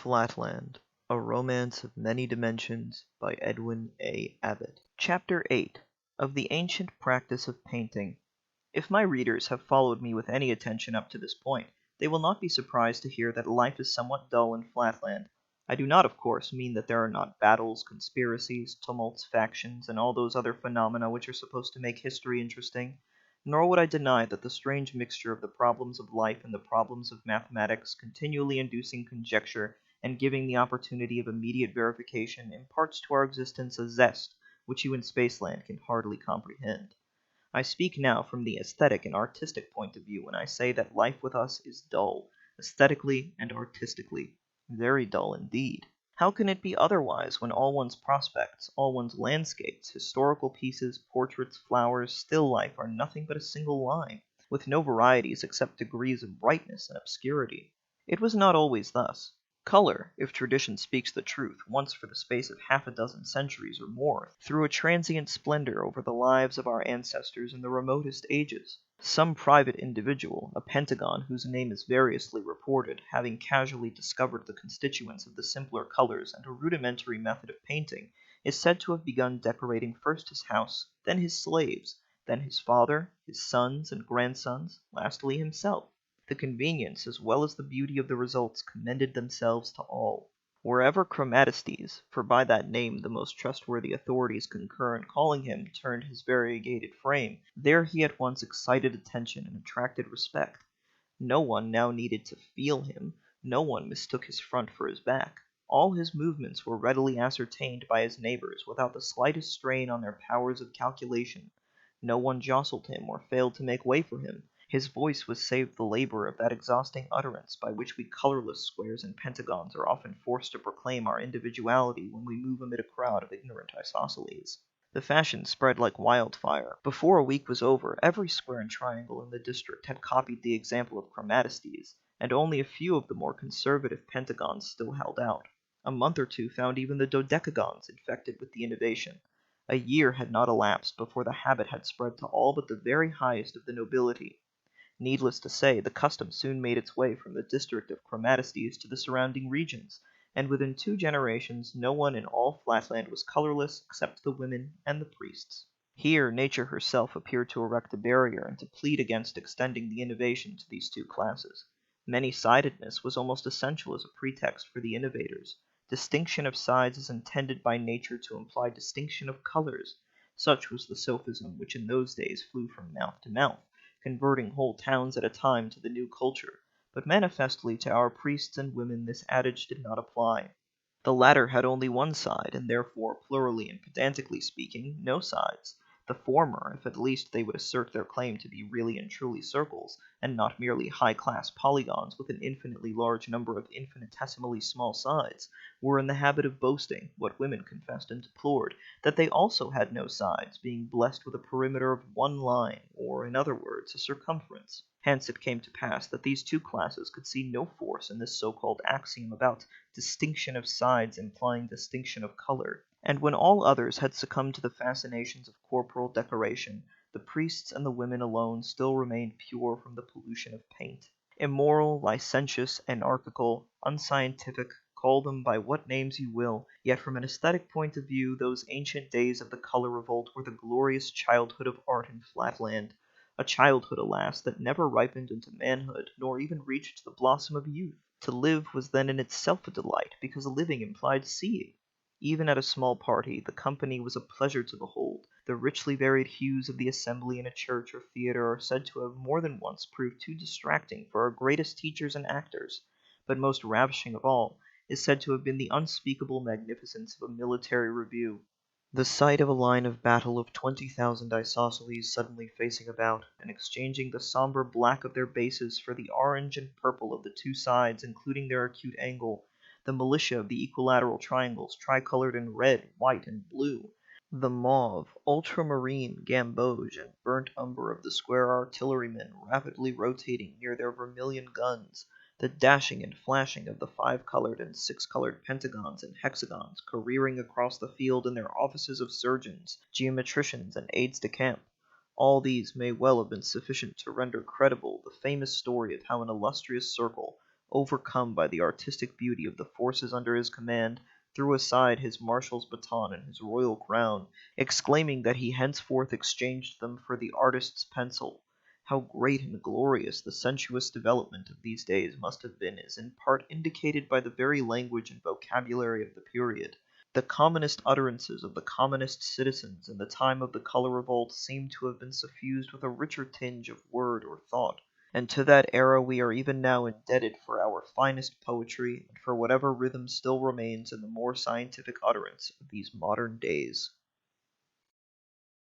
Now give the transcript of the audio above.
Flatland, A Romance of Many Dimensions by Edwin A. Abbott. Chapter 8 of the Ancient Practice of Painting. If my readers have followed me with any attention up to this point, they will not be surprised to hear that life is somewhat dull in Flatland. I do not, of course, mean that there are not battles, conspiracies, tumults, factions, and all those other phenomena which are supposed to make history interesting. Nor would I deny that the strange mixture of the problems of life and the problems of mathematics, continually inducing conjecture and giving the opportunity of immediate verification, imparts to our existence a zest which you in Spaceland can hardly comprehend. I speak now from the aesthetic and artistic point of view when I say that life with us is dull, aesthetically and artistically. Very dull indeed. How can it be otherwise when all one's prospects, all one's landscapes, historical pieces, portraits, flowers, still life are nothing but a single line, with no varieties except degrees of brightness and obscurity? It was not always thus. Color, if tradition speaks the truth, once for the space of half a dozen centuries or more, threw a transient splendor over the lives of our ancestors in the remotest ages. Some private individual, a pentagon whose name is variously reported, having casually discovered the constituents of the simpler colors and a rudimentary method of painting, is said to have begun decorating first his house, then his slaves, then his father, his sons and grandsons, lastly himself. The convenience as well as the beauty of the results commended themselves to all. Wherever Chromatistes, for by that name the most trustworthy authorities concur in calling him, turned his variegated frame, there he at once excited attention and attracted respect. No one now needed to feel him, no one mistook his front for his back. All his movements were readily ascertained by his neighbors without the slightest strain on their powers of calculation. No one jostled him or failed to make way for him. His voice was saved the labor of that exhausting utterance by which we colorless squares and pentagons are often forced to proclaim our individuality when we move amid a crowd of ignorant isosceles. The fashion spread like wildfire. Before a week was over, every square and triangle in the district had copied the example of Chromatistes, and only a few of the more conservative pentagons still held out. A month or two found even the dodecagons infected with the innovation. A year had not elapsed before the habit had spread to all but the very highest of the nobility. Needless to say, the custom soon made its way from the district of Chromatistes to the surrounding regions, and within 2 generations no one in all Flatland was colorless except the women and the priests. Here nature herself appeared to erect a barrier and to plead against extending the innovation to these 2 classes. Many-sidedness was almost essential as a pretext for the innovators. Distinction of sides is intended by nature to imply distinction of colors. Such was the sophism which in those days flew from mouth to mouth, converting whole towns at a time to the new culture, but manifestly to our priests and women this adage did not apply. The latter had only one side, and therefore, plurally and pedantically speaking, no sides. The former, if at least they would assert their claim to be really and truly circles, and not merely high-class polygons with an infinitely large number of infinitesimally small sides, were in the habit of boasting, what women confessed and deplored, that they also had no sides, being blessed with a perimeter of one line, or, in other words, a circumference. Hence it came to pass that these 2 classes could see no force in this so-called axiom about distinction of sides implying distinction of color, and when all others had succumbed to the fascinations of corporal decoration, the priests and the women alone still remained pure from the pollution of paint. Immoral, licentious, anarchical, unscientific, call them by what names you will, yet from an aesthetic point of view those ancient days of the color revolt were the glorious childhood of art in Flatland, a childhood, alas, that never ripened into manhood, nor even reached the blossom of youth. To live was then in itself a delight, because living implied seeing. Even at a small party, the company was a pleasure to behold. The richly varied hues of the assembly in a church or theatre are said to have more than once proved too distracting for our greatest teachers and actors, but most ravishing of all is said to have been the unspeakable magnificence of a military review. The sight of a line of battle of 20,000 isosceles suddenly facing about, and exchanging the somber black of their bases for the orange and purple of the 2 sides including their acute angle, the militia of the equilateral triangles tricolored in red, white, and blue, the mauve, ultramarine, gamboge, and burnt umber of the square artillerymen rapidly rotating near their vermilion guns, the dashing and flashing of the 5-colored and 6-colored pentagons and hexagons careering across the field in their offices of surgeons, geometricians, and aides-de-camp. All these may well have been sufficient to render credible the famous story of how an illustrious circle, overcome by the artistic beauty of the forces under his command, threw aside his marshal's baton and his royal crown, exclaiming that he henceforth exchanged them for the artist's pencil. How great and glorious the sensuous development of these days must have been is in part indicated by the very language and vocabulary of the period. The commonest utterances of the commonest citizens in the time of the color revolt seem to have been suffused with a richer tinge of word or thought, and to that era we are even now indebted for our finest poetry and for whatever rhythm still remains in the more scientific utterance of these modern days.